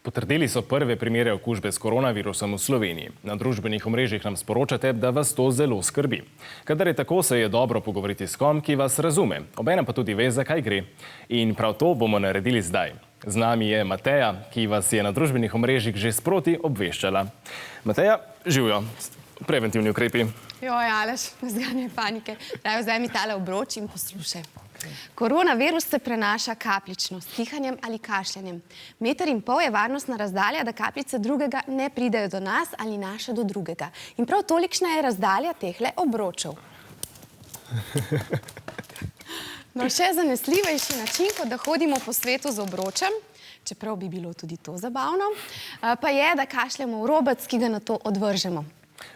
Potrdili so prve primere okužbe s koronavirusom v Sloveniji. Na družbenih omrežjih nam sporočate, da vas to zelo skrbi. Kadar je tako, se je dobro pogovoriti s kom, ki vas razume. Obenem pa tudi ve, za kaj gre. In prav to bomo naredili zdaj. Z nami je Mateja, ki vas je na družbenih omrežjih že sproti obveščala. Mateja, živjo. Preventivni ukrepi. Joj, Aleš, ne zganjaj panike. Daj, vzemi tale obroč in poslušaj. Koronavirus se prenaša kapljično, s kihanjem ali kašljanjem. 1,5 metra je varnostna razdalja, da kapljice drugega ne pridejo do nas ali naše do drugega. In prav tolikšna je razdalja tehle obročev. No, še zanesljivejši način, kot da hodimo po svetu z obročem, čeprav bi bilo tudi to zabavno, pa je, da kašljamo v robec, ki ga nato odvržemo.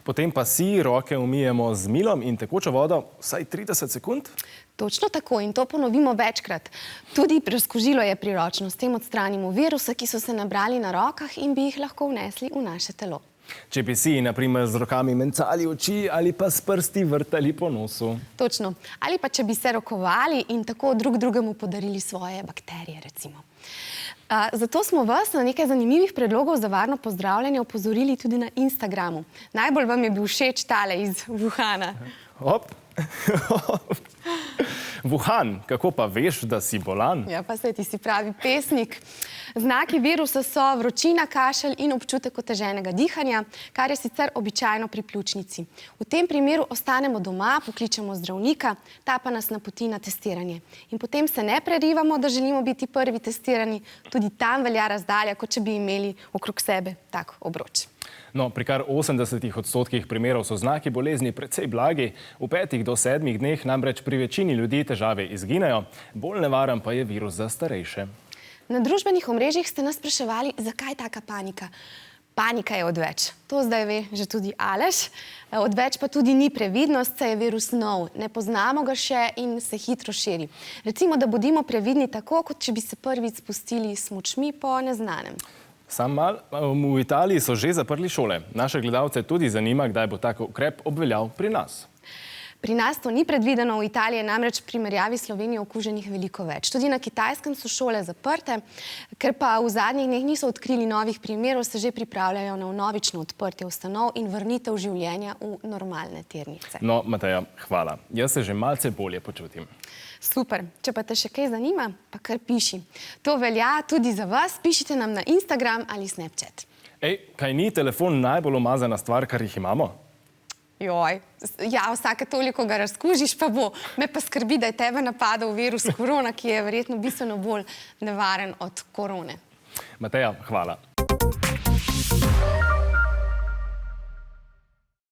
Potem pa si roke umijemo z milom in tekočo vodo vsaj 30 sekund? Točno tako in to ponovimo večkrat. Tudi razkužilo je priročno. S tem odstranimo virusa, ki so se nabrali na rokah in bi jih lahko vnesli v naše telo. Če bi si, na primer, z rokami mencali oči ali pa s prsti vrtali po nosu. Točno. Ali pa če bi se rokovali in tako drug drugemu podarili svoje bakterije, recimo. Zato smo vas na nekaj zanimivih predlogov za varno pozdravljanje opozorili tudi na Instagramu. Najbolj vam je bil všeč tale iz Wuhana. Hop. Wuhan, kako pa veš, da si bolan? Ja, pa saj ti si pravi pesnik. Znaki virusa so vročina, kašelj in občutek oteženega dihanja, kar je sicer običajno pri pljučnici. V tem primeru ostanemo doma, pokličemo zdravnika, ta pa nas napoti na testiranje. In potem se ne prerivamo, da želimo biti prvi testirani, tudi tam velja razdalja, kot če bi imeli okrog sebe tak obroč. No, pri kar 80% primerov so znaki bolezni precej blagi, v 5 do 7 dneh namreč pri večini ljudi težave izginejo, bolj nevaren pa je virus za starejše. Na družbenih omrežjih ste nas spraševali, zakaj taka panika. Panika je odveč. To zdaj ve že tudi Aleš. Odveč pa tudi ni previdnost, saj je virus nov. Ne poznamo ga še in se hitro širi. Recimo, da bodimo previdni tako, kot če bi se prvič spustili s smučmi po neznanem. Sam mal, v Italiji so že zaprli šole. Naše gledalce tudi zanima, kdaj bo tak ukrep obveljal pri nas. Pri nas to ni predvideno, v Italiji je namreč v primerjavi s Slovenijo okuženih veliko več. Tudi na Kitajskem so šole zaprte, ker pa v zadnjih dneh niso odkrili novih primerov, se že pripravljajo na vnovično odprtje ustanov in vrnitev življenja v normalne tirnice. No, Mateja, hvala. Jaz se že malce bolje počutim. Super. Če pa te še kaj zanima, pa kar piši. To velja tudi za vas. Pišite nam na Instagram ali Snapchat. Kaj ni telefon najbolj umazana stvar, kar jih imamo? Joj, ja, vsake toliko ga razkužiš, pa bo. Me pa skrbi, da je tebe napadal virus korona, ki je verjetno bistveno bolj nevaren od korone. Mateja, hvala.